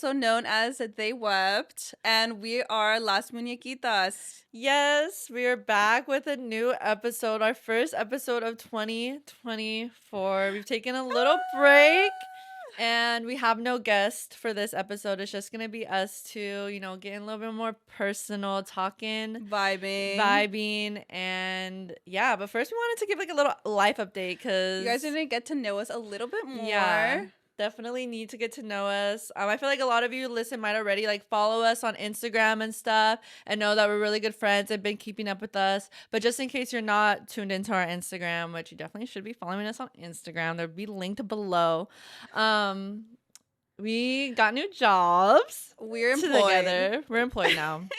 also known as They Wept, and we are Las Muñekitas. Yes, we are back with a new episode, our first episode of 2024. We've taken a little break, and we have no guest for this episode. It's just going to be us two, getting a little bit more personal, talking, vibing, and yeah. But first, we wanted to give like a little life update because you guys are going to get to know us a little bit more. Yeah. Definitely need to get to know us. I feel like a lot of you might already like follow us on Instagram and stuff and know that we're really good friends and been keeping up with us. But just in case you're not tuned into our Instagram, which you definitely should be following us on Instagram, there'll be linked below. We got new jobs. We're employed. Together. We're employed now.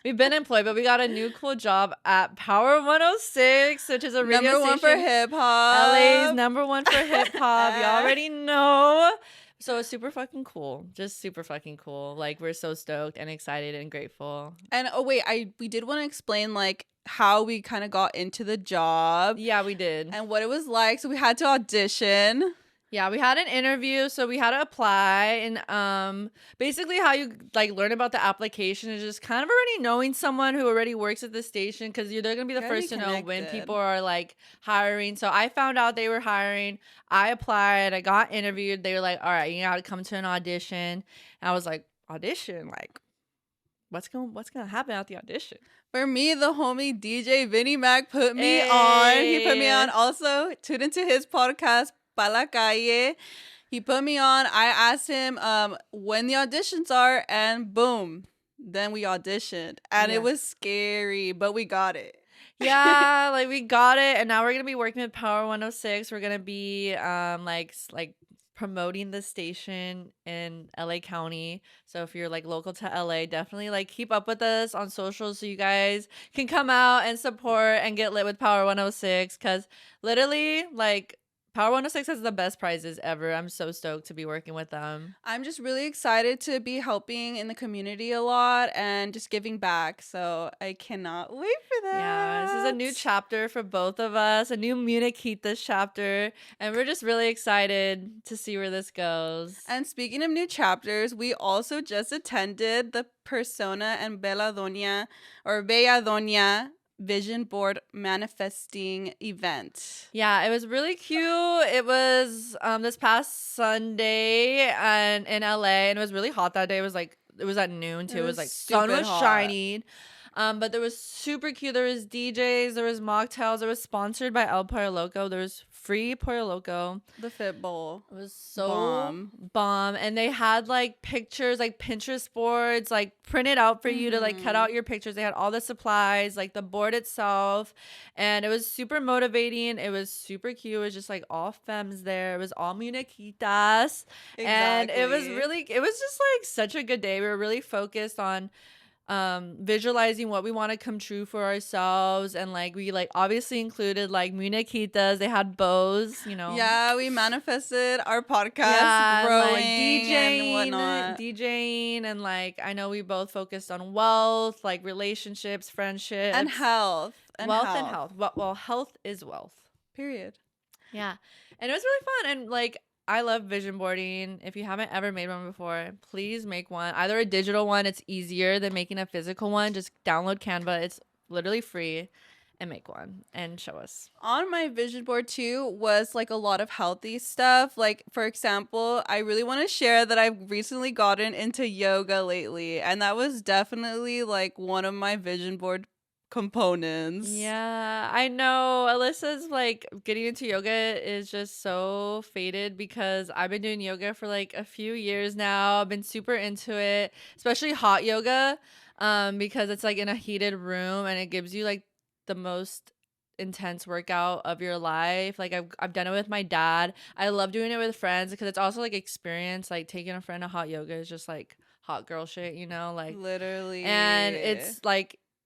We've been employed, but we got a new cool job at Power 106, which is a radio number one station. for hip hop. LA's number one for hip hop. You already know. So it's super fucking cool. Just super fucking cool. Like, we're so stoked and excited and grateful. And we did want to explain like how we kind of got into the job. Yeah, we did. And what it was like. So we had to audition. Yeah, we had an interview, so we had to apply, and basically how you like learn about the application is just kind of already knowing someone who already works at the station, because they're gonna be the first to know when people are like hiring. So I found out they were hiring. I applied. I got interviewed. They were like, "All right, you got to come to an audition." And I was like, "Audition? Like, what's gonna happen at the audition?" For me, the homie DJ Vinny Mac put me on. He put me on. Also, tuned into his podcast, Pa La Calle. He put me on. I asked him when the auditions are, and boom, then we auditioned. And it was scary, but we got it. Yeah, like we got it, and now we're gonna be working with Power 106. We're gonna be like promoting the station in LA County. So if you're like local to LA, definitely like keep up with us on socials so you guys can come out and support and get lit with Power 106, because literally like Power 106 has the best prizes ever. I'm so stoked to be working with them. I'm just really excited to be helping in the community a lot and just giving back. So I cannot wait for that. Yeah, this is a new chapter for both of us, a new Muñekitas chapter. And we're just really excited to see where this goes. And speaking of new chapters, we also just attended the Persona and Bella Doña vision board manifesting event. Yeah, it was really cute. It was this past Sunday and in LA, and it was really hot that day. It was at noon too. It was like sun was shining. But there was super cute. There was DJs, there was mocktails. It was sponsored by El Pollo Loco. There was free Pollo Loco. The Fit Bowl. It was so bomb. And they had like pictures, like Pinterest boards, like printed out for you to like cut out your pictures. They had all the supplies, like the board itself. And it was super motivating. It was super cute. It was just like all femmes there. It was all Muñekitas. Exactly. And it was just like such a good day. We were really focused on visualizing what we want to come true for ourselves, and like we like obviously included like Muñekitas. They had bows, Yeah, we manifested our podcast growing, like DJing, and like I know we both focused on wealth, like relationships, friendships, and health. And health. Well, health is wealth. Period. Yeah, and it was really fun, and like I love vision boarding. If you haven't ever made one before, please make one. Either a digital one, it's easier than making a physical one. Just download Canva. It's literally free, and make one and show us. On my vision board too was like a lot of healthy stuff. Like, for example, I really want to share that I've recently gotten into yoga lately, and that was definitely like one of my vision board components. Yeah, I know. Alyssa's like getting into yoga is just so faded, because I've been doing yoga for like a few years now. I've been super into it, especially hot yoga, because it's like in a heated room and it gives you like the most intense workout of your life. Like I've done it with my dad. I love doing it with friends because it's also like experience. Like taking a friend to hot yoga is just like hot girl shit, like literally. And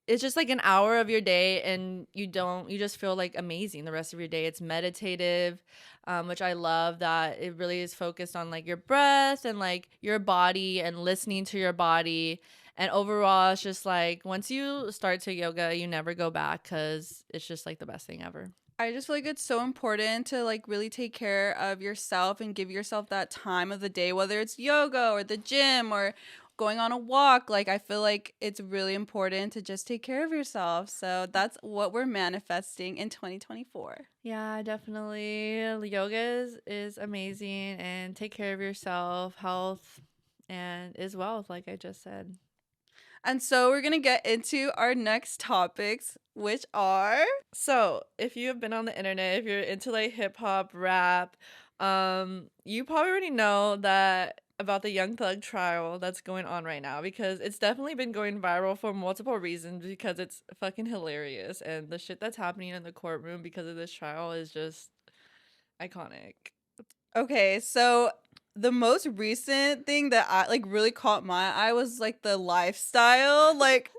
it's just like an hour of your day, and you just feel like amazing the rest of your day. It's meditative, which I love that it really is focused on like your breath and like your body and listening to your body. And overall, it's just like once you start to yoga, you never go back, because it's just like the best thing ever. I just feel like it's so important to like really take care of yourself and give yourself that time of the day, whether it's yoga or the gym or going on a walk. Like, I feel like it's really important to just take care of yourself. So that's what we're manifesting in 2024. Yeah, definitely. Yoga is amazing, and take care of yourself. Health and is wealth, like I just said. And so we're going to get into our next topics, which are. So, if you have been on the internet, if you're into like hip hop, rap, you probably already know that about the Young Thug trial that's going on right now, because it's definitely been going viral for multiple reasons, because it's fucking hilarious, and the shit that's happening in the courtroom because of this trial is just iconic. Okay, so the most recent thing that I like really caught my eye was like the lifestyle, like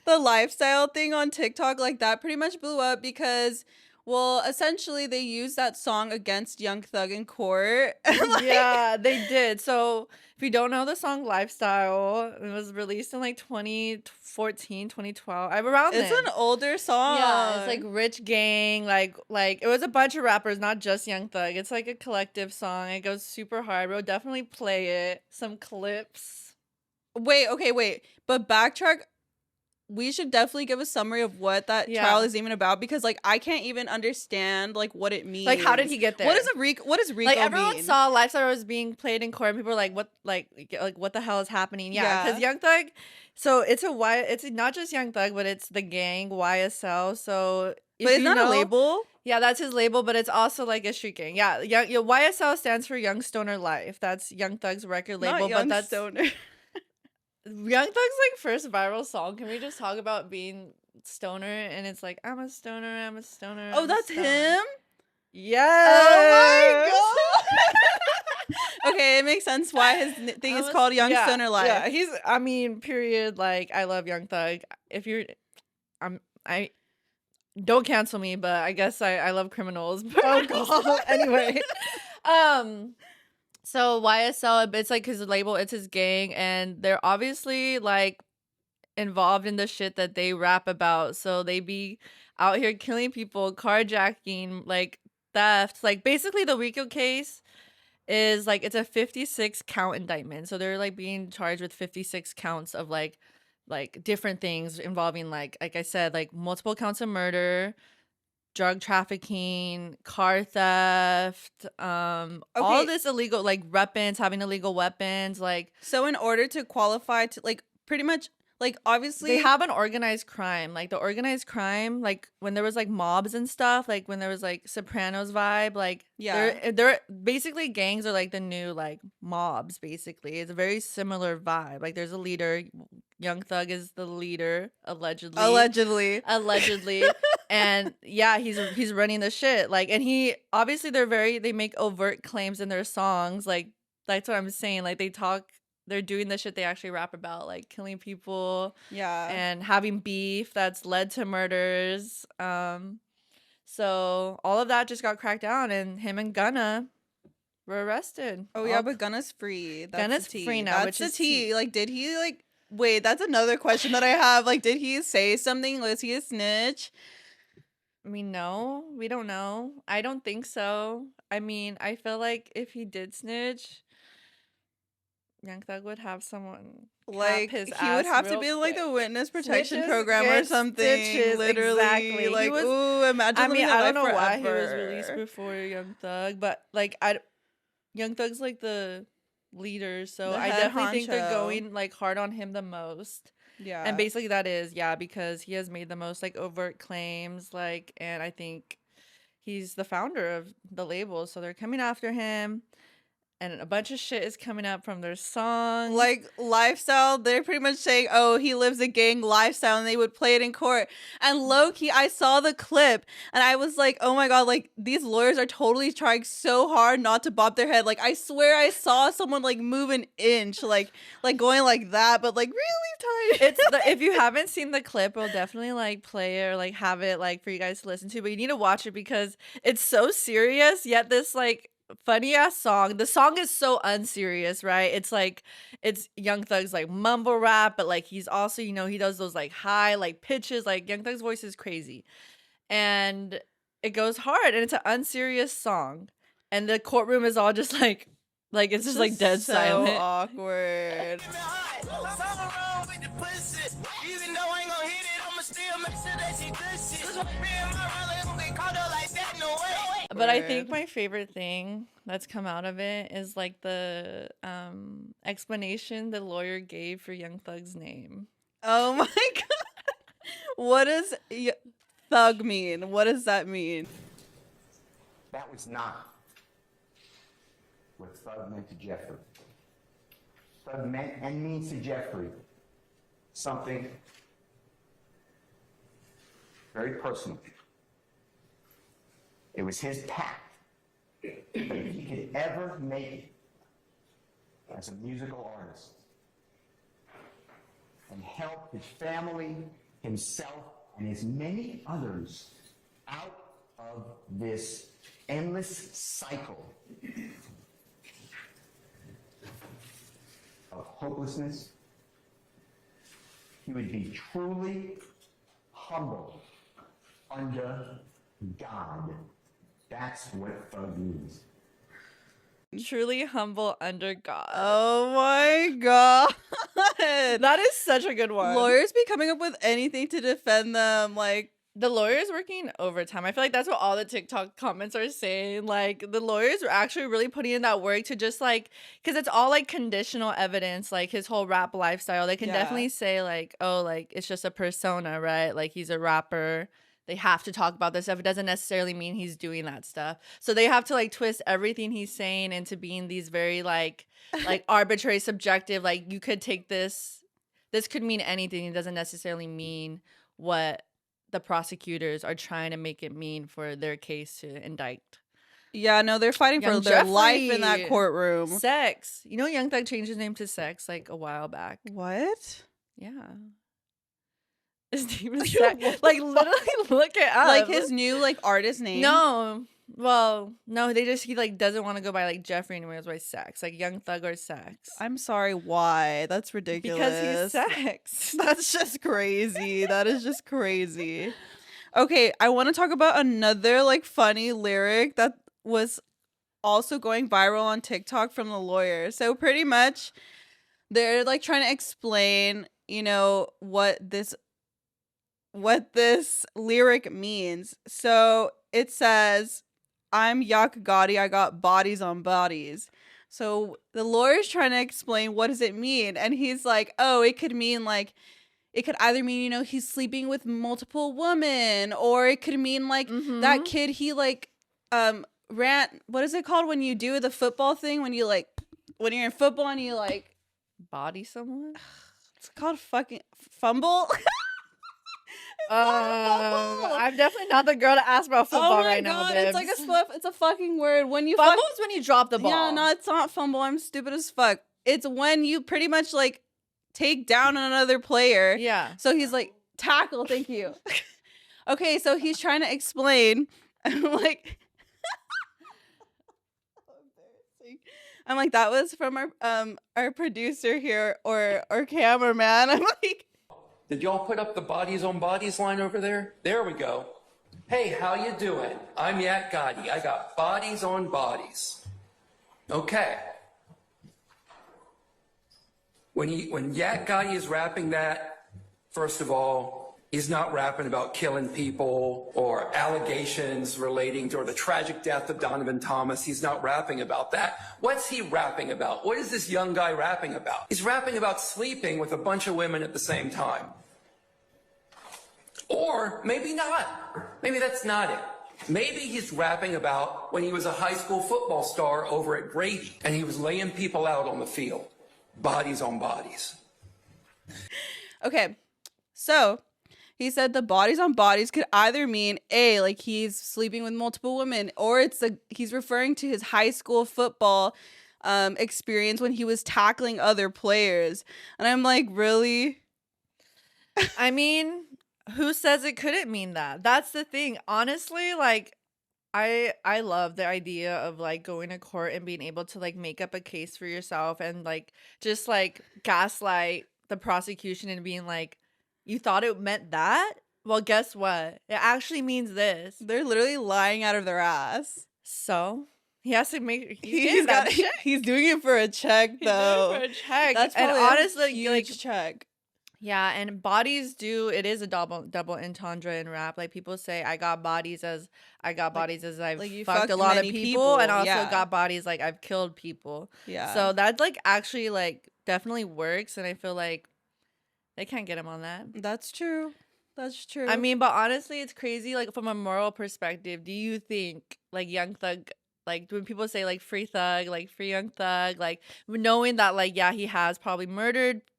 the lifestyle thing on TikTok, like that pretty much blew up because, well, essentially they used that song against Young Thug in court. Like, Yeah, they did. So, if you don't know the song Lifestyle, it was released in like 2014, 2012, around it's then. an older song. Yeah, it's like Rich Gang, like it was a bunch of rappers, not just Young Thug. It's like a collective song. It goes super hard. We'll definitely play it. Some clips. Wait. But backtrack. We should definitely give a summary of what that trial is even about, because like I can't even understand like what it means. Like, how did he get there? What does RICO Like, everyone mean? saw Lifestyle was being played in court, and people were like, "What? Like what the hell is happening?" Yeah, because Young Thug. So it's not just Young Thug, but it's the gang YSL. So, but it's not a label. Yeah, that's his label, but it's also like a street gang. Yeah, YSL stands for Young Stoner Life. That's Young Thug's record label, Not Young but that's Stoner. Young Thug's like first viral song. Can we just talk about being stoner? And it's like, I'm a stoner, I'm a stoner. Oh, that's him? Yes. Oh my god. Okay, it makes sense why his thing is called Young Stoner Life. Yeah, I mean, period. Like, I love Young Thug. If you're, I don't cancel me, but I guess I love criminals. Oh god. Anyway, so YSL, it's like his label, it's his gang, and they're obviously like involved in the shit that they rap about. So they be out here killing people, carjacking, like theft. Like, basically the RICO case is like, it's a 56 count indictment. So they're like being charged with 56 counts of like different things involving like I said, like multiple counts of murder, drug trafficking, car theft, all this illegal, like weapons, having illegal weapons, like. So in order to qualify to like pretty much like obviously they have an organized crime, like the organized crime, like when there was like mobs and stuff, like when there was like Sopranos vibe, like they're basically gangs are like the new like mobs. Basically, it's a very similar vibe. Like, there's a leader. Young Thug is the leader, allegedly. And yeah, he's running the shit. Like, and he obviously they make overt claims in their songs. Like, that's what I'm saying. Like, they're doing the shit they actually rap about, like killing people, and having beef that's led to murders. So all of that just got cracked down, and him and Gunna were arrested. Oh yeah, but Gunna's free. Gunna's free now. That's the tea. Like, did he like? Wait, that's another question that I have. Like, did he say something? Was he a snitch? We don't know. I don't think so. I mean, I feel like if he did snitch, Young Thug would have someone like his he would have to be in like the witness protection program or something. Stitches, literally, exactly. Like, ooh, imagine. I mean, I don't know forever. Why he was released before Young Thug, but like Young Thug's like the leader, so I definitely think they're going like hard on him the most. Yeah, and basically that is because he has made the most like overt claims, like, and I think he's the founder of the label, so they're coming after him. And a bunch of shit is coming up from their songs. Like, lifestyle, they're pretty much saying, oh, he lives a gang lifestyle, and they would play it in court. And low-key, I saw the clip, and I was like, oh my god, like, these lawyers are totally trying so hard not to bop their head. Like, I swear I saw someone, like, move an inch, like going like that, but, like, really tight. If you haven't seen the clip, we'll definitely, like, play it or, like, have it, like, for you guys to listen to. But you need to watch it because it's so serious, yet this, like, funny ass song. The song is so unserious, right? It's like, it's Young Thug's like mumble rap, but like he's also, he does those like high like pitches. Like, Young Thug's voice is crazy, and it goes hard, and it's an unserious song, and the courtroom is all just like it's just like dead so silent. Awkward. But I think my favorite thing that's come out of it is like the explanation the lawyer gave for Young Thug's name. Oh my god. What does thug mean? What does that mean? That was not what thug meant to Jeffrey. Thug meant and means to Jeffrey something very personal. It was his path that if he could ever make it as a musical artist and help his family, himself, and as many others out of this endless cycle of hopelessness, he would be truly humble under God. That's what thug means. Truly humble under God. Oh my god. That is such a good one. Lawyers be coming up with anything to defend them. Like, the lawyers working overtime. I feel like that's what all the TikTok comments are saying. Like, the lawyers are actually really putting in that work to just like, because it's all like conditional evidence, like his whole rap lifestyle. They can definitely say like, oh, like it's just a persona, right? Like he's a rapper. They have to talk about this stuff. It doesn't necessarily mean he's doing that stuff. So they have to like twist everything he's saying into being these very like arbitrary, subjective. Like you could take this could mean anything. It doesn't necessarily mean what the prosecutors are trying to make it mean for their case to indict. yeah, no, they're fighting for their life in that courtroom. Sex. You know, Young Thug changed his name to Sex like a while back. What? Yeah. His name is Sex. Like literally look it up. Like his new like artist name? No. Well, no, he like doesn't want to go by like Jeffrey anymore. It's by Sex. Like Young Thug or Sex. I'm sorry, why? That's ridiculous. Because he's Sex. That's just crazy. That is just crazy. Okay, I want to talk about another like funny lyric that was also going viral on TikTok from the lawyer. So pretty much they're like trying to explain, you know, what this lyric means. So it says, I'm Yak Gotti, I got bodies on bodies. So the lawyer's trying to explain what does it mean, and he's like, oh, it could mean like, it could either mean, you know, he's sleeping with multiple women, or it could mean like that kid he like ran, what is it called when you do the football thing, when you like, when you're in football and you like body someone? It's called fucking fumble. I'm definitely not the girl to ask about football right now. It's like it's a fucking word. When you fumble is when you drop the ball. Yeah, no, it's not fumble. I'm stupid as fuck. It's when you pretty much like take down another player. Yeah. So he's like, tackle. Thank you. Okay, so he's trying to explain. Like, I'm like, that was from our producer here or cameraman. I'm like, did y'all put up the bodies on bodies line over there? There we go. Hey, how you doing? I'm Yak Gotti. I got bodies on bodies. Okay. When Yak Gotti is rapping that, first of all, he's not rapping about killing people or allegations relating to or the tragic death of Donovan Thomas. He's not rapping about that. What's he rapping about? What is this young guy rapping about? He's rapping about sleeping with a bunch of women at the same time. Or maybe not. Maybe that's not it. Maybe he's rapping about when he was a high school football star over at Grady and he was laying people out on the field. Bodies on bodies. Okay, so he said the bodies on bodies could either mean A, like he's sleeping with multiple women, or he's referring to his high school football experience when he was tackling other players. And I'm like, really? I mean, who says it couldn't mean that? That's the thing. Honestly, like, I love the idea of like going to court and being able to like make up a case for yourself and like just like gaslight the prosecution and being like, you thought it meant that? Well, guess what? It actually means this. They're literally lying out of their ass. So he has to make. He's got. He's doing it for a check, though. He's doing it for a check. That's and probably honestly, a huge check. Yeah, and bodies do. It is a double entendre in rap. Like people say, I got bodies as I've like you fucked a fucked lot of many people, and also yeah. got bodies like I've killed people. Yeah. So that like actually like definitely works, and I feel like they can't get him on that. That's true. That's true. I mean, but honestly, it's crazy. Like from a moral perspective, do you think like Young Thug, like when people say like free Thug, like free Young Thug, like knowing that like yeah he has probably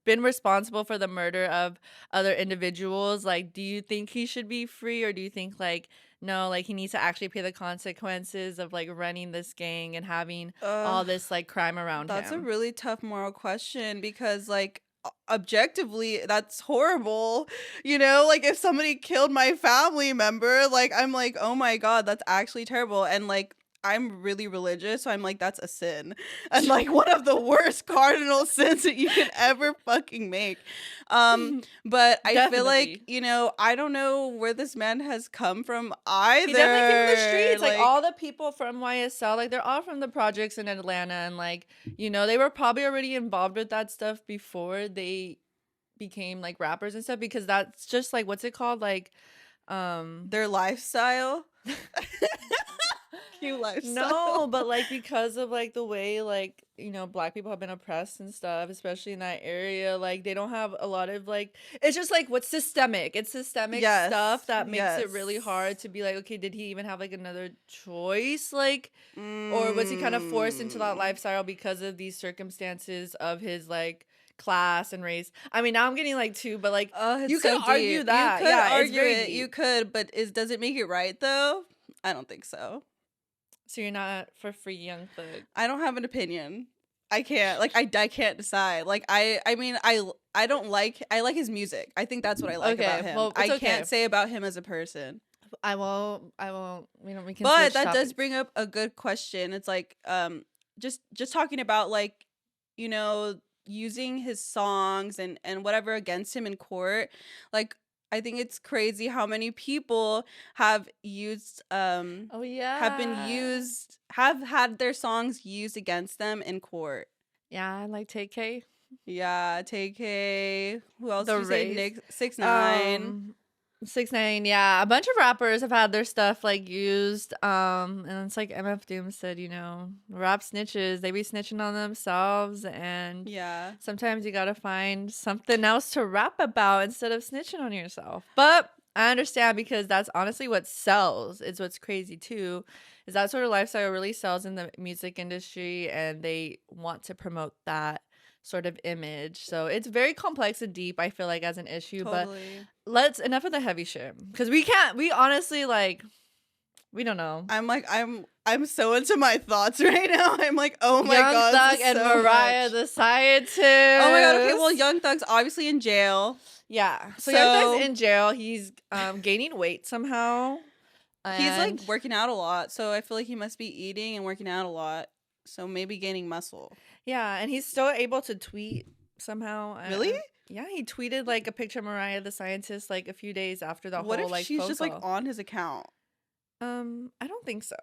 been responsible for the murder of other individuals, like do you think he should be free, or do you think like no, like he needs to actually pay the consequences of like running this gang and having all this like crime around that's him? a really tough moral question because like objectively that's horrible, you know, like if somebody killed my family member, like I'm like, oh my god, that's actually terrible. And like I'm really religious, so I'm like, that's a sin, and like one of the worst cardinal sins that you could ever fucking make. But I feel like, you know, I don't know where this man has come from either. He definitely came from the streets. Like all the people from YSL, like they're all from the projects in Atlanta, and like, you know, they were probably already involved with that stuff before they became like rappers and stuff, because that's just like, what's it called, like their lifestyle. Cute lifestyle. No, but like because of like the way like, you know, black people have been oppressed and stuff, especially in that area, like they don't have a lot of like, it's just like what's systemic. It's systemic stuff that makes it really hard to be like, okay, did he even have like another choice, like or was he kind of forced into that lifestyle because of these circumstances of his like class and race? I mean, now I'm getting like two, but like you could argue that. You could argue it. You could, but does it make it right though? I don't think so. So you're not for free Young Thug? I don't have an opinion. I can't. Like I can't decide. Like I mean I don't like. I like his music. I think that's what I like about him. Well, I can't say about him as a person. I won't. We can. But that does bring up a good question. It's like just talking about like, you know, using his songs and whatever against him in court. Like I think it's crazy how many people have used have had their songs used against them in court. Yeah, like TK. Yeah, TK. Who else? The did you say? Nick 6ix9ine. 6ix9ine, yeah. A bunch of rappers have had their stuff like used. And it's like MF Doom said, you know, rap snitches, they be snitching on themselves, and yeah, sometimes you gotta find something else to rap about instead of snitching on yourself. But I understand, because that's honestly what sells. It's what's crazy too, is that sort of lifestyle really sells in the music industry, and they want to promote that sort of image. So it's very complex and deep, I feel like, as an issue. Totally. But enough of the heavy shit, because we honestly like, we don't know. I'm so into my thoughts right now. I'm like, oh my Young god, Thug and so Mariah much. the Scientist. Oh my god. Okay, well, Young Thug's obviously in jail. Yeah, so Young Thug's in jail. He's gaining weight somehow. He's like working out a lot, so I feel like he must be eating and working out a lot. So maybe gaining muscle. Yeah, and he's still able to tweet somehow. Really? Yeah, he tweeted like a picture of Mariah the Scientist like a few days after the what whole if like she's phone just call. like on his account? I don't think so.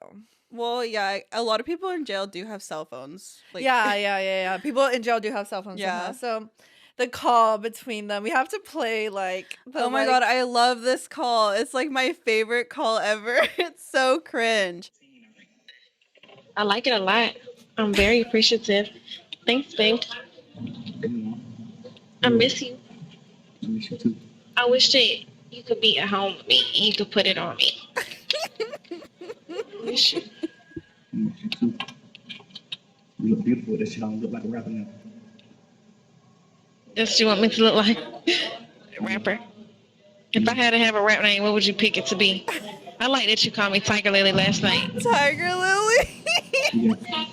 Well, yeah, a lot of people in jail do have cell phones. Like, yeah. People in jail do have cell phones. Yeah. Somehow. So the call between them, we have to play like. Oh my god, I love this call. It's like my favorite call ever. It's so cringe. I like it a lot. I'm very appreciative. Thanks, babe. I miss you. I miss you too. I wish that you could be at home with me and you could put it on me. I miss you. I miss you too. You look beautiful. That shit don't look like a rapper now. That's what you want me to look like? A rapper. If I had to have a rap name, what would you pick it to be? I like that you called me Tiger Lily last night. Tiger Lily? Yeah.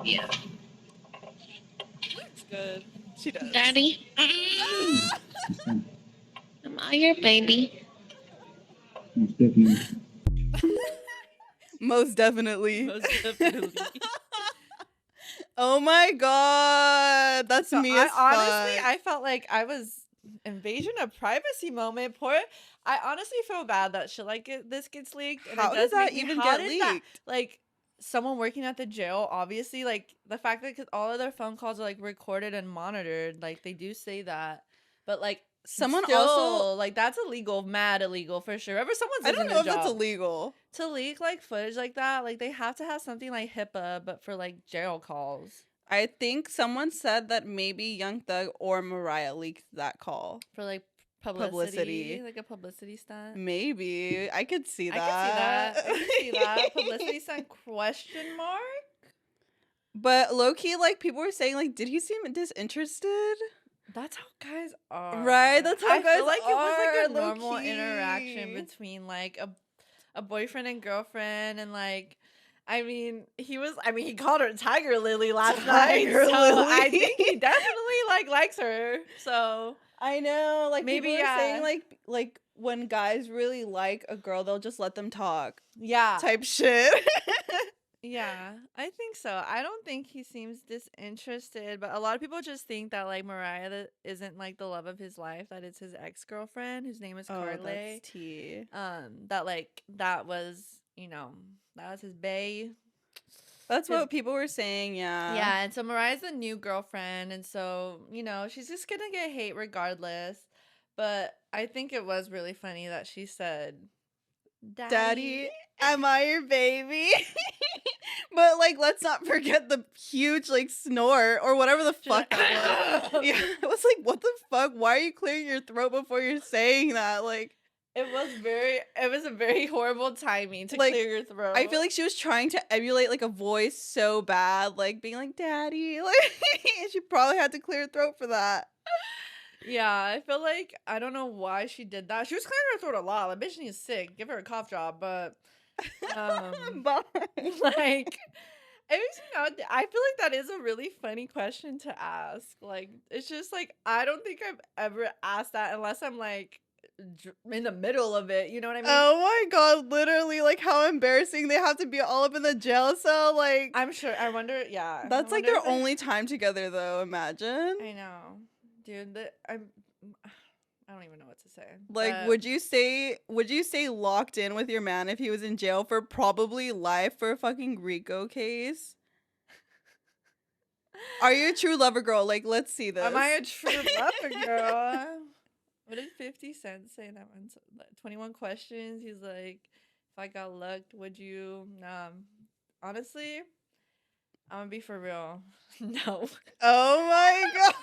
Yeah. Looks good. She does. Daddy. Am I your baby? Most definitely. Most definitely. Most definitely. Oh my god, that's me as fuck. Honestly, I felt like I was invasion of privacy moment. I honestly feel bad that shit like this gets leaked. And How it does does that make me- even how get did that- leaked? like someone working at the jail, obviously, like the fact that 'cause all of their phone calls are like recorded and monitored, like they do say that, but like Someone still, also, like that's illegal, mad illegal for sure. Whenever someone's I don't losing know a if that's job, illegal. to leak like footage like that, like they have to have something like HIPAA, but for like jail calls. I think someone said that maybe Young Thug or Mariah leaked that call. For like Publicity. like a publicity stunt. Maybe. I could see I that. can see that. I can see that. Publicity stunt question mark? But low-key, like, people were saying, like, did he seem disinterested? That's how guys are. Right, that's how I guys feel like it was like a are, normal low-key. interaction between like a boyfriend and girlfriend, and like he called her Tiger Lily last night. Tiger So Lily. I think he definitely like likes her. So I know, like, Maybe, people were yeah. saying, like, when guys really like a girl, they'll just let them talk. yeah. Type shit. Yeah, I think so. I don't think he seems disinterested, but a lot of people just think that like Mariah isn't like the love of his life, that it's his ex-girlfriend whose name is Oh, Carly. that's tea. That like that was, that was his bae. That's His- what people were saying, yeah. Yeah, and so Mariah's the new girlfriend, and so, she's just gonna get hate regardless. But I think it was really funny that she said, Daddy, am I your baby? But, like, let's not forget the huge, like, snort or whatever the fuck that was. Yeah, I was like, what the fuck? Why are you clearing your throat before you're saying that? Like, It was a very horrible timing to Like, clear your throat. I feel like she was trying to emulate, like, a voice so bad, like, being like, Daddy. Like, she probably had to clear her throat for that. Yeah, I feel like I don't know why she did that. She was clearing her throat a lot. Like, bitch needs sick. Give her a cough drop, but But like it makes me not. I feel like that is a really funny question to ask. Like, it's just like I don't think I've ever asked that unless I'm like in the middle of it. You know what I mean? oh my god, literally, like, how embarrassing they have to be all up in the jail cell. Like, I'm sure. I wonder. Yeah, that's I like wonder their if they- only time together, though. Imagine. I know, dude. I don't even know what to say. Like, but- would you say locked in with your man if he was in jail for probably life for a fucking RICO case? Are you a true lover girl? Like, let's see this. Am I a true lover girl? What did 50 Cent say in that one? 21 questions. He's like, if I got lucked, would you? Honestly, I'm gonna be for real. No. Oh my god.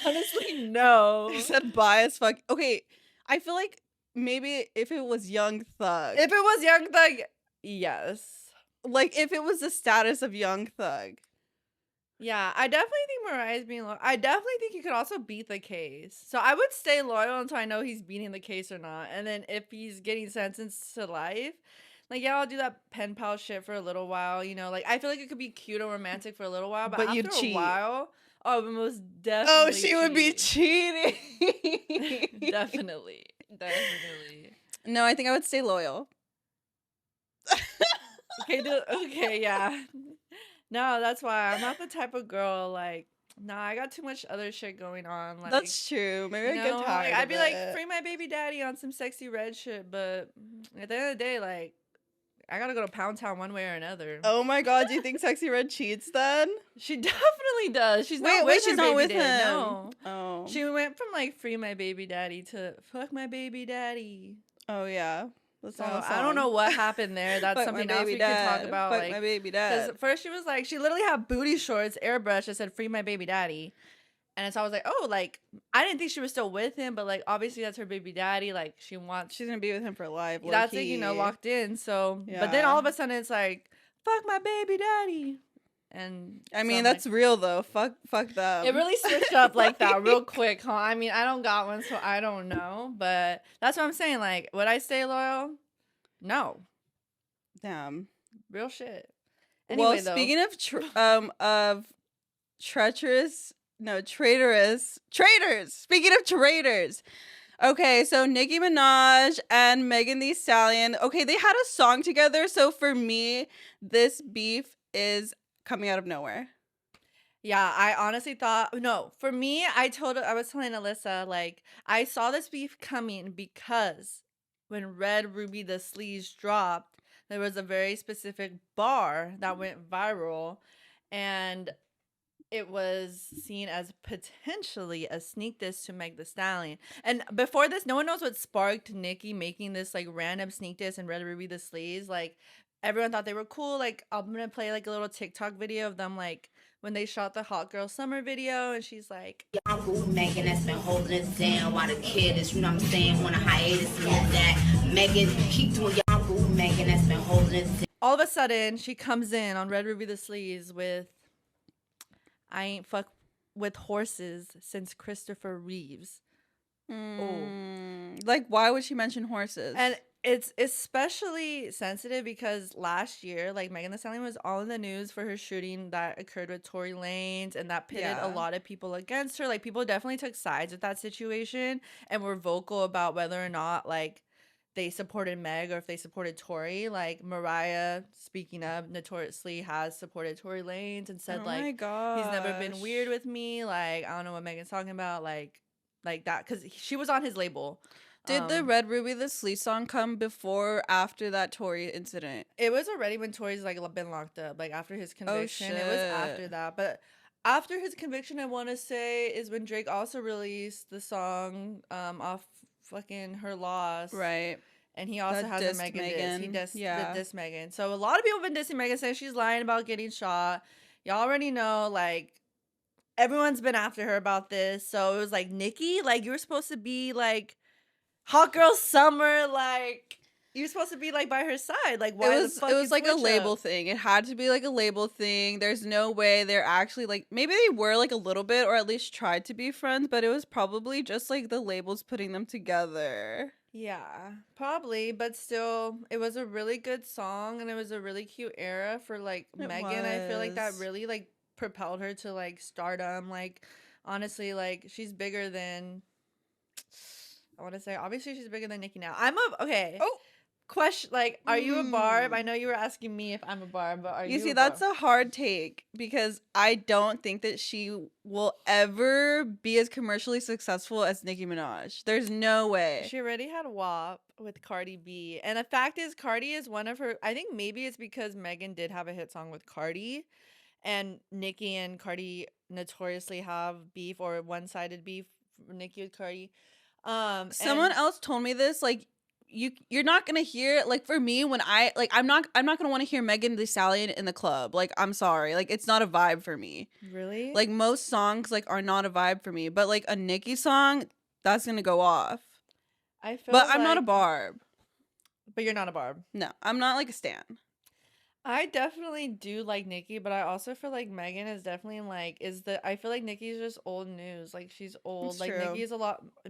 Honestly, no. He said bias fuck. Okay, I feel like maybe if it was Young Thug. If it was Young Thug, yes. Like, if it was the status of Young Thug. Yeah, I definitely think Mariah's being loyal. I definitely think he could also beat the case. So I would stay loyal until I know he's beating the case or not. And then if he's getting sentenced to life, like, yeah, I'll do that pen pal shit for a little while. Like, I feel like it could be cute or romantic for a little while. But But after you'd a cheat. while, oh, but most definitely. Oh, she would be cheat. cheating. Definitely. No, I think I would stay loyal. Okay, yeah. No, that's why I'm not the type of girl like. Nah, I got too much other shit going on. Like, That's true. Maybe I get tired. I'd of be like, it. free my baby daddy on some sexy red shit, but at the end of the day, like, I gotta go to Pound Town one way or another. Oh my god, do you think Sexy Red cheats then? She definitely does. She's not Wait, with she's her not baby with daddy, him. No. Oh. She went from like free my baby daddy to fuck my baby daddy. Oh yeah. That's So not a I don't know song. what happened there. That's Fuck something my else baby we could talk dad. about. Fuck like, my baby because dad. first she was like, she literally had booty shorts airbrushed that said "Free my baby daddy," and so I was like, oh, like I didn't think she was still with him, but like obviously that's her baby daddy. Like she wants, She's gonna be with him for life. that's like, low-key. locked in. So, but then Yeah. all of a sudden it's like, fuck my baby daddy, and I so mean, I'm that's like, real though. Fuck them. it really switched up like that real quick, huh? I mean, I don't got one, so I don't know, but that's what I'm saying. Like, would I stay loyal? No. Damn. Real shit. Anyway, Well, speaking of treacherous, no, traitorous, traitors. Speaking of traitors. Okay, so Nicki Minaj and Megan Thee Stallion. Okay, they had a song together, so for me, this beef is coming out of nowhere. Yeah, I honestly thought no. For me, I was telling Alyssa like I saw this beef coming because when Red Ruby the Sleeves dropped, there was a very specific bar that went viral, and it was seen as potentially a sneak diss to Meg the Stallion. And before this, no one knows what sparked Nicki making this like random sneak diss and Red Ruby the Sleeves. Like everyone thought they were cool. Like I'm gonna play like a little TikTok video of them like when they shot the Hot Girl Summer video, and she's like, Uncle Megan that's been holding us down while the kid is, you know what I'm saying, on a hiatus and all that. Megan, keep doing your Uncle Megan that's been holding us down. all of a sudden she comes in on Red Ruby the Sleeves with I ain't fuck with horses since Christopher Reeves. Like, why would she mention horses? And it's especially sensitive because last year, like Megan Thee Stallion was all in the news for her shooting that occurred with Tory Lanez, and that pitted a lot of people against her. Like people definitely took sides with that situation and were vocal about whether or not like they supported Meg or if they supported Tory. Like Mariah, speaking of, notoriously has supported Tory Lanez and said my like he's never been weird with me. Like I don't know what Megan's talking about. Like that because she was on his label. Did the Red Ruby the Sleep song come before or after that Tory incident? It was already when Tory's like been locked up. Like after his conviction, it was after shit. that. But after his conviction, I want to say is when Drake also released the song off fucking Her Loss. Right. And he also That has a dissed Megan Megan. diss. He Yeah. dissed Megan. So a lot of people have been dissing Megan, saying she's lying about getting shot. Y'all already know, like, everyone's been after her about this. So it was like, Nicki, like, you were supposed to be like Hot Girl Summer, like you're supposed to be like by her side. Like why it was the fuck it was you like a switch label up? thing. It had to be like a label thing. There's no way they're actually like, maybe they were like a little bit or at least tried to be friends, but it was probably just like the labels putting them together. Yeah, probably, but still, it was a really good song and it was a really cute era for like It Megan. I feel like that was. really like propelled her to like stardom. Like honestly, like she's bigger than I want to say obviously she's bigger than Nicki now. Okay. Oh. Question like, are you a barb? I know you were asking me if I'm a barb, but are you? You see, a that's barb? a hard take because I don't think that she will ever be as commercially successful as Nicki Minaj. There's no way. She already had WAP with Cardi B. And the fact is, Cardi is one of her. I think maybe it's because Megan did have a hit song with Cardi. And Nicki and Cardi notoriously have beef or one sided beef, Nicki with Cardi. Someone and- else told me this, like, you're not gonna hear, like, for me, when I'm not gonna want to hear Megan Thee Stallion in the club. Like, I'm sorry, like, it's not a vibe for me. Really? Like, most songs like are not a vibe for me, but like a Nicki song, that's gonna go off. I feel But I'm not a like- barb. But you're not a barb. No, I'm not like a stan. I definitely do like Nicki, but I also feel like Megan is definitely like I feel like Nicki's just old news. Like she's old. It's like true.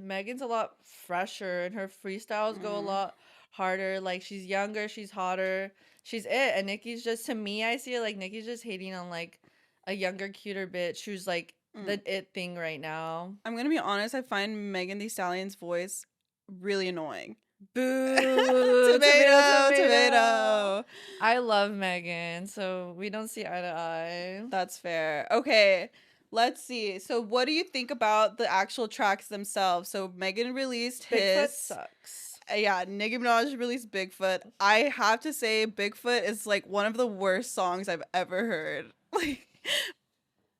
Megan's a lot fresher and her freestyles go a lot harder. Like she's younger, she's hotter. She's it. And Nicki's just, to me, I see it like Nicki's just hating on like a younger, cuter bitch who's like the it thing right now. I'm gonna be honest, I find Megan Thee Stallion's voice really annoying. Boo. Tomato. I love Megan, so we don't see eye to eye. That's fair. Okay, let's see. So, what do you think about the actual tracks themselves? So, Megan released Bigfoot his. sucks. Yeah, Nicki Minaj released Bigfoot. I have to say, Bigfoot is like one of the worst songs I've ever heard. Like,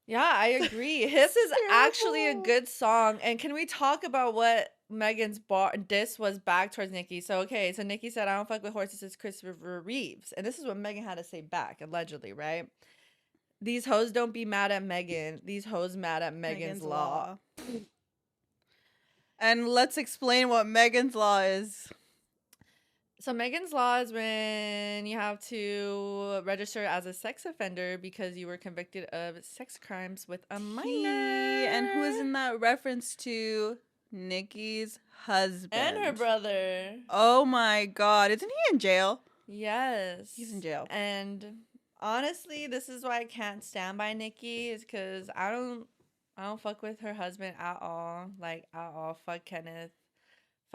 Yeah, I agree. His is actually a terrible. good song. And can we talk about what Megan's diss was back towards Nicki? So, okay, so Nicki said, I don't fuck with horses, it's Christopher Reeves. And this is what Megan had to say back, allegedly, right? These hoes don't be mad at Megan. These hoes mad at Megan's law. And let's explain what Megan's Law is. So Megan's law is when you have to register as a sex offender because you were convicted of sex crimes with a minor. And who is in that reference to Nicki's husband? And her brother. Oh my god. Isn't he in jail? Yes. He's in jail. And honestly, this is why I can't stand by Nicki, is because I don't fuck with her husband at all. Like at all. Fuck Kenneth.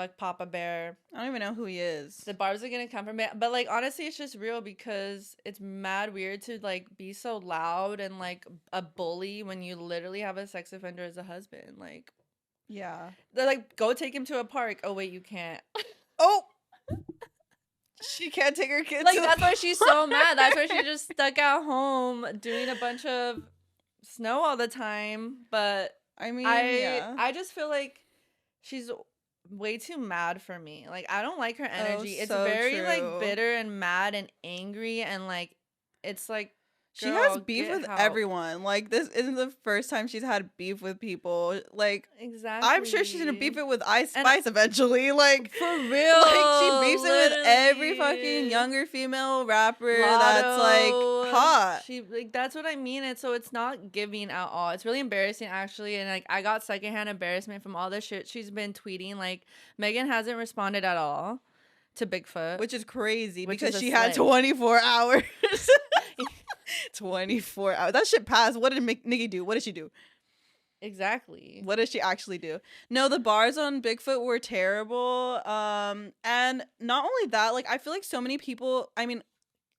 Fuck Papa Bear. I don't even know who he is. The barbs are gonna come from it. But like honestly, it's just real because it's mad weird to like be so loud and like a bully when you literally have a sex offender as a husband. Like, Yeah. they're like, go take him to a park. Oh wait, you can't. Oh, she can't take her kids. Like to the that's why she's so mad. That's why she park. just stuck at home doing a bunch of snow all the time. But I mean, I just feel like she's way too mad for me. Like I don't like her energy. It's so very true. like bitter and mad and angry and like it's like She girl, has beef get with help. everyone. Like, this isn't the first time she's had beef with people. Like, Exactly. I'm sure she's gonna beef it with Ice And- Spice eventually. Like, for real. like she beefs it with every literally. fucking younger female rapper that's like Lotto. hot. She like that's what I mean. And so it's not giving at all. It's really embarrassing actually. And like I got secondhand embarrassment from all the shit she's been tweeting. Like Megan hasn't responded at all to Bigfoot. Which is crazy Which because is a she had slay. 24 hours. 24 hours. That shit passed. What did Nicki do? What did she do? Exactly. What did she actually do? No, the bars on Bigfoot were terrible. And not only that, like I feel like so many people, I mean,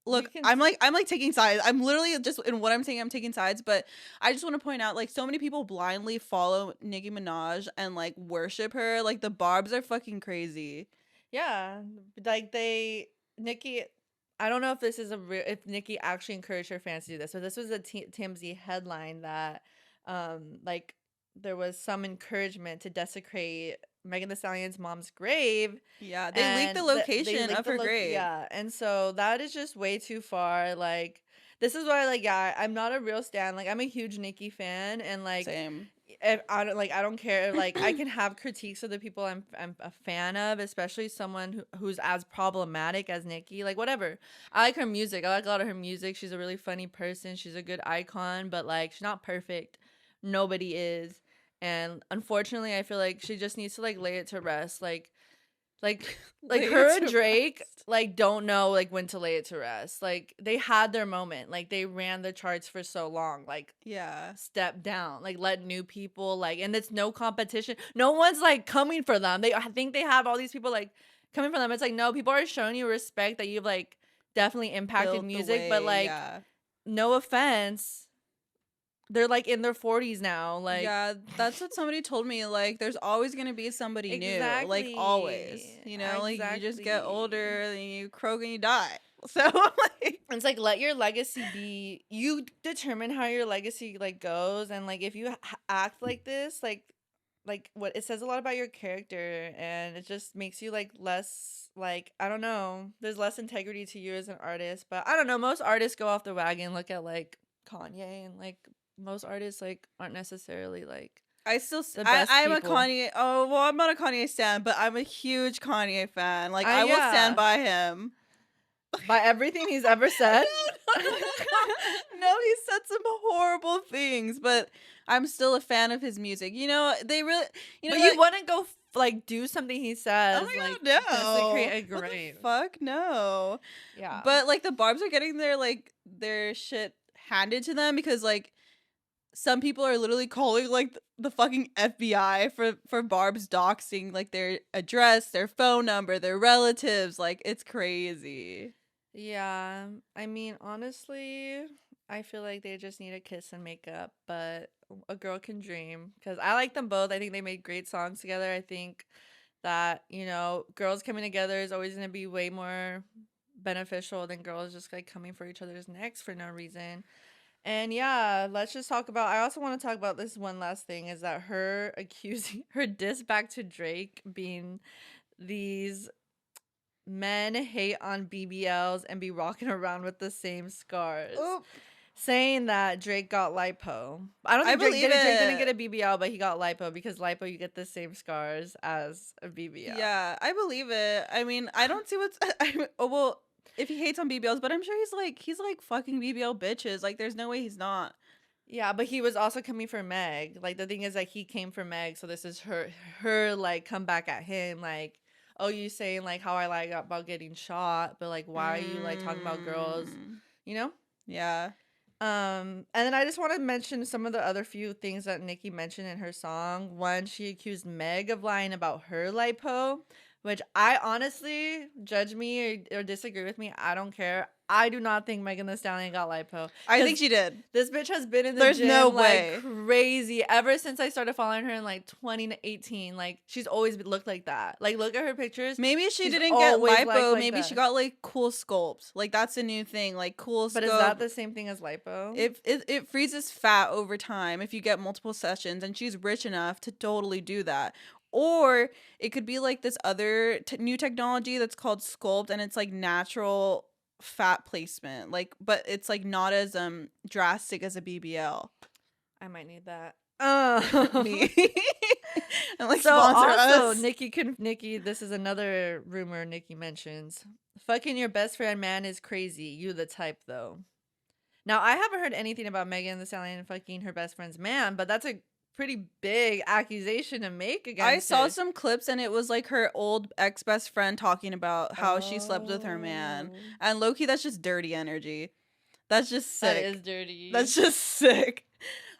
look, can- I'm like taking sides. I'm literally just in what I'm saying, I'm taking sides, but I just want to point out like so many people blindly follow Nicki Minaj and like worship her. Like the barbs are fucking crazy. Yeah. Like Nicki, I don't know if this is if Nicki actually encouraged her fans to do this, but this was a TMZ headline that like there was some encouragement to desecrate Megan Thee Stallion's mom's grave. Yeah, they leaked And the they location leaked of the her grave. Yeah, and so that is just way too far. Like this is why, like, yeah, I'm not a real stan. Like I'm a huge Nicki fan, and like Same. if I don't care. Like I can have critiques of the people I'm a fan of, especially someone who's as problematic as Nicki. Like whatever. I like her music. I like a lot of her music. She's a really funny person. She's a good icon, but like she's not perfect. Nobody is. And unfortunately, I feel like she just needs to like lay it to rest. Like Lay her it and to Drake rest. like don't know like when to lay it to rest. Like they had their moment. Like they ran the charts for so long. Like Yeah. step down, like let new people like, and it's no competition. No one's like coming for them. I think they have all these people like coming for them. It's like no, people are showing you respect that you've like definitely impacted Built the music, but way, like yeah. no offense, they're like in their 40s now. Like yeah, that's what somebody told me. Like, there's always gonna be somebody new. Like always, you know. Like you just get older and you croak and you die. So like, it's like let your legacy be. You determine how your legacy like goes, and like if you act like this, like what it says a lot about your character, and it just makes you like less like I don't know. There's less integrity to you as an artist, but I don't know. Most artists go off the wagon. Look at like Kanye and like. Most artists like aren't necessarily like I still the best I'm a people. Kanye. Oh well, I'm not a Kanye stan, but I'm a huge Kanye fan. Like I will yeah. stand by him. by everything he's ever said. No, he said some horrible things, but I'm still a fan of his music. You know, they really, you know, But you wouldn't go like do something he says. oh my like, god, no, desecrate a What the grave. fuck, no. Yeah, But like the Barbs are getting their shit handed to them because like some people are literally calling like the fucking FBI for Barb's doxing like their address, their phone number, their relatives. Like it's crazy. yeah. I mean, honestly, I feel like they just need a kiss and make up. But a girl can dream because I like them both. I think they made great songs together. I think that girls coming together is always gonna be way more beneficial than girls just like coming for each other's necks for no reason. And yeah, let's just talk about. I also want to talk about this one last thing is that her accusing her diss back to Drake being these men hate on BBLs and be walking around with the same scars. Oop. Saying that Drake got lipo. I don't I think Drake believe didn't it. get a BBL, but he got lipo because lipo you get the same scars as a BBL. Yeah, I believe it. I mean, I don't see what's. Well, if he hates on BBLs, but I'm sure he's like fucking BBL bitches. Like, there's no way he's not. Yeah, but he was also coming for Meg. Like the thing is, like he came for Meg, so this is her like come back at him. Like, oh, you saying like how I like about getting shot, but like why are you like talking about girls? You know? Yeah. And then I just want to mention some of the other few things that Nicki mentioned in her song. One, she accused Meg of lying about her lipo, which I honestly, judge me or disagree with me, I don't care. I do not think Megan Thee Stallion got lipo. I think she did. This bitch has been in the There's gym no like way. crazy ever since I started following her in like 2018. Like she's always looked like that. Like look at her pictures. Maybe she She's didn't get always lipo. like Maybe that. she got like cool sculpt. Like that's a new thing. Like cool sculpt. But is that the same thing as lipo? It freezes fat over time if you get multiple sessions, and she's rich enough to totally do that. Or it could be like this other new technology that's called sculpt, and it's like natural fat placement. Like, but it's like not as drastic as a BBL. I might need that. Me. And like So sponsor also, us. Nikki, this is another rumor Nikki mentions. Fucking your best friend man is crazy. You the type though. Now I haven't heard anything about Megan Thee Stallion fucking her best friend's man, but that's a pretty big accusation to make against I saw her. some clips, and it was like her old ex best friend talking about how she slept with her man. Oh. And low-key, that's just dirty energy. That's just sick. That is dirty. That's just sick.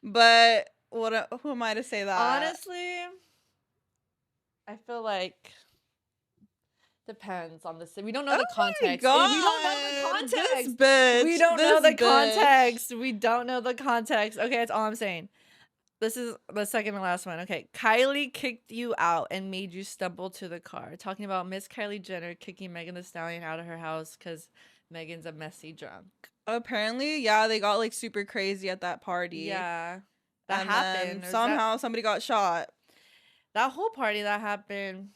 But who am I to say that? Honestly, I feel like depends on the we don't know the context. We don't know the context. This bitch. We don't know this the bitch. context. We don't know the context. Okay, that's all I'm saying. This is the second and last one. Okay, Kylie kicked you out and made you stumble to the car. Talking about Miss Kylie Jenner kicking Megan Thee Stallion out of her house because Megan's a messy drunk. Apparently, yeah, they got like super crazy at that party. Yeah, that And happened. then There's somehow somebody got shot. that whole party that happened.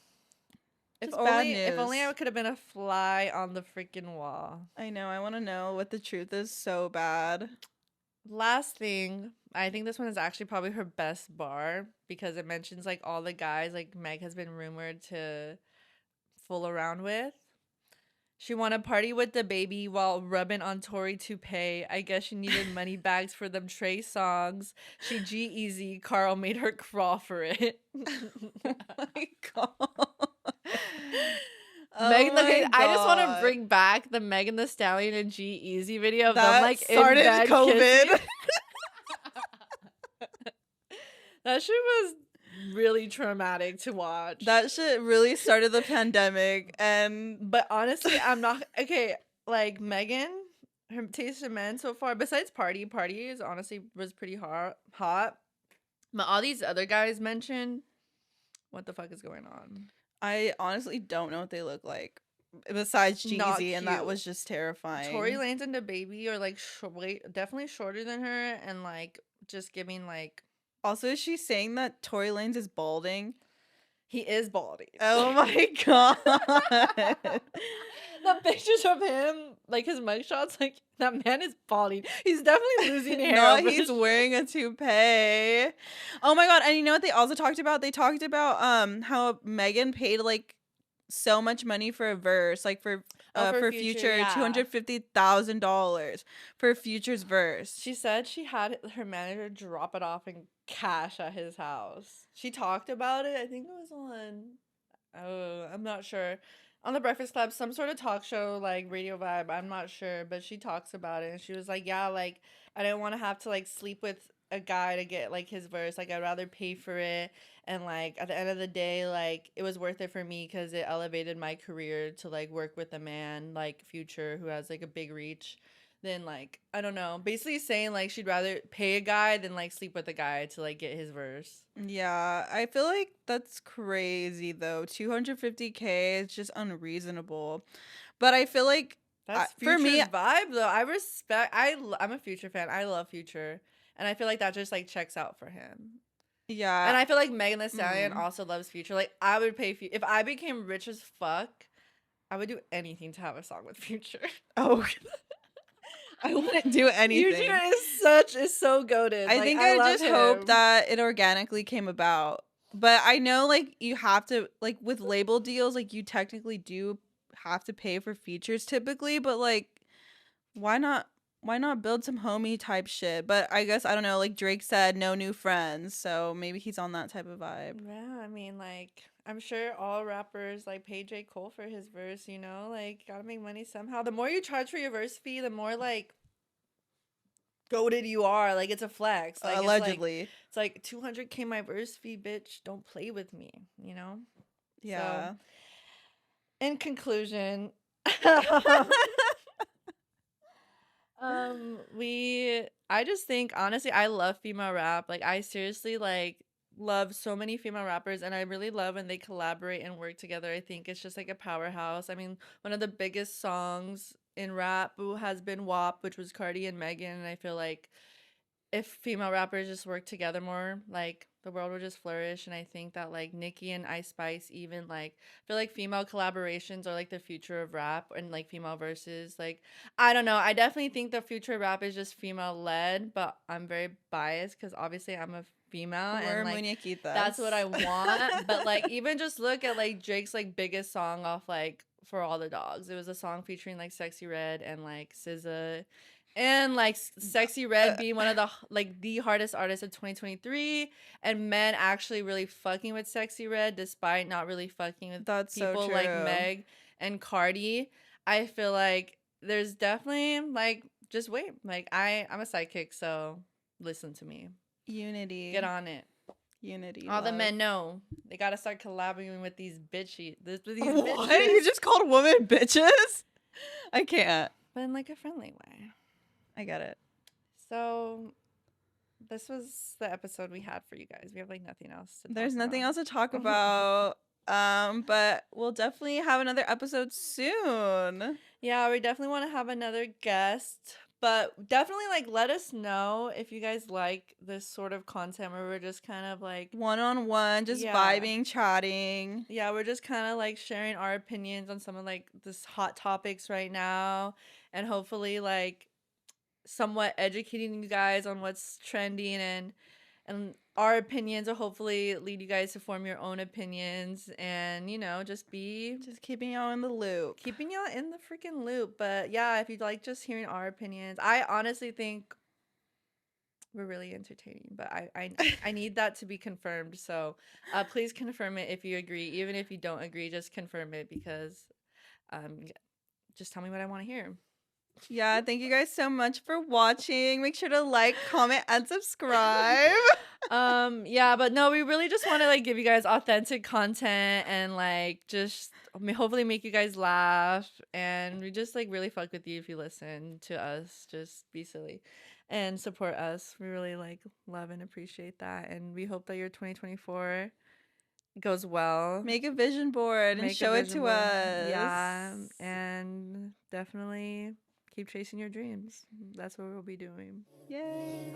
If Just bad only I news. could have been a fly on the freaking wall. I know. I want to know what the truth is so bad. Last thing, I think this one is actually probably her best bar because it mentions like all the guys like Meg has been rumored to fool around with. She wanna party with the baby while rubbing on Tory toupee. I guess she needed money bags for them Trey songs. She G-Eazy. Carl made her crawl for it. Oh my god. Megan, okay, my I just want to God. bring back the Megan Thee Stallion and G-Eazy video of them That like started in bed COVID. kissing. That shit was really traumatic to watch. That shit really started the pandemic, and But honestly, I'm not okay. Like Megan, her taste in men so far, besides party is honestly was pretty hot. But all these other guys mentioned, what the fuck is going on? I honestly don't know what they look like. Besides Not Jeezy, and that cute. was just terrifying. Tory Lanez and the baby are like definitely shorter than her, and like just giving like Also, is she saying that Tory Lanez is balding? he is balding. Oh my god. The pictures of him, like his mugshots, like that man is balding. He's definitely losing hair. No, over he's his- wearing a toupee. Oh my god! And you know what they also talked about? They talked about how Megan paid like so much money for a verse, like for for Future, Future, yeah. $250,000 for Future's verse. She said she had her manager drop it off in cash at his house. She talked about it. I think it was on, I'm not sure. On the Breakfast Club, some sort of talk show, like radio vibe. I'm not sure, but she talks about it. And she was like, yeah, like, I didn't want to have to, like, sleep with a guy to get, like, his verse. Like, I'd rather pay for it. And, like, at the end of the day, like, it was worth it for me because it elevated my career to, like, work with a man, like, Future, who has, like, a big reach. Then like I don't know, basically saying like she'd rather pay a guy than like sleep with a guy to like get his verse. Yeah, I feel like that's crazy though. $250K is just unreasonable. But I feel like That's for Future's me, vibe though. I'm a Future fan. I love Future, and I feel like that just like checks out for him. yeah. And I feel like Megan Thee Stallion Mhm. also loves Future. Like I would pay if I became rich as fuck, I would do anything to have a song with Future. Oh, I wouldn't do anything. Future is so goated. I Like, think I love just hope him. that it organically came about. But I know like you have to like with label deals, like you technically do have to pay for features typically, but like why not build some homie type shit? But I guess I don't know, like Drake said no new friends, so maybe he's on that type of vibe. Yeah, I mean, like, I'm sure all rappers like pay J. Cole for his verse, you know, like, gotta make money somehow. The more you charge for your verse fee, the more like goated you are. Like, it's a flex. Like, Allegedly. It's like 200K my verse fee, bitch. Don't play with me, you know? Yeah. So, in conclusion, I just think, honestly, I love female rap. Like, I seriously, like, love so many female rappers, and I really love when they collaborate and work together. I think it's just like a powerhouse. I mean, one of the biggest songs in rap has been WAP, which was Cardi and Megan, and I feel like if female rappers just work together more, like, the world would just flourish. And I think that, like, Nicki and Ice Spice, even, like, I feel like female collaborations are like the future of rap, and like female verses. Like, I don't know, I definitely think the future of rap is just female led, but I'm very biased because obviously I'm a female. We're and like Muñekitas. that's what I want. But like, even just look at like Drake's like biggest song off, like, For All the Dogs. It was a song featuring like Sexy Red and like SZA, and like Sexy Red being one of the like the hardest artists of 2023, and men actually really fucking with Sexy Red despite not really fucking with That's so people like true. Meg and Cardi. I feel like there's definitely, like, just wait. Like, I'm a sidekick, so listen to me. Unity. Get on it. Unity. All the love. men know they gotta start collaborating with these bitches. What? Bitches. You just called women bitches? I can't. But in like a friendly way. I get it. So this was the episode we had for you guys. We have like nothing else to There's talk nothing about. else to talk about. But we'll definitely have another episode soon. Yeah, we definitely want to have another guest. But definitely, like, let us know if you guys like this sort of content where we're just kind of like One-on-one, just Yeah. vibing, chatting. Yeah, we're just kind of like sharing our opinions on some of like this hot topics right now, and hopefully like somewhat educating you guys on what's trending, and our opinions will hopefully lead you guys to form your own opinions, and you know, just keeping y'all in the loop. keeping y'all in the freaking loop. But yeah, if you'd like just hearing our opinions, I honestly think we're really entertaining, but I need that to be confirmed. So please confirm it if you agree. Even if you don't agree, just confirm it, because just tell me what I want to hear. Yeah, thank you guys so much for watching. Make sure to like, comment, and subscribe. Yeah, but no, we really just want to like give you guys authentic content and like just hopefully make you guys laugh, and we just like really fuck with you if you listen to us. Just be silly and support us. We really like love and appreciate that, and we hope that your 2024 goes well. Make a vision board and Make a show it vision to board. us. Yeah, and definitely keep chasing your dreams. That's what we'll be doing. Yay.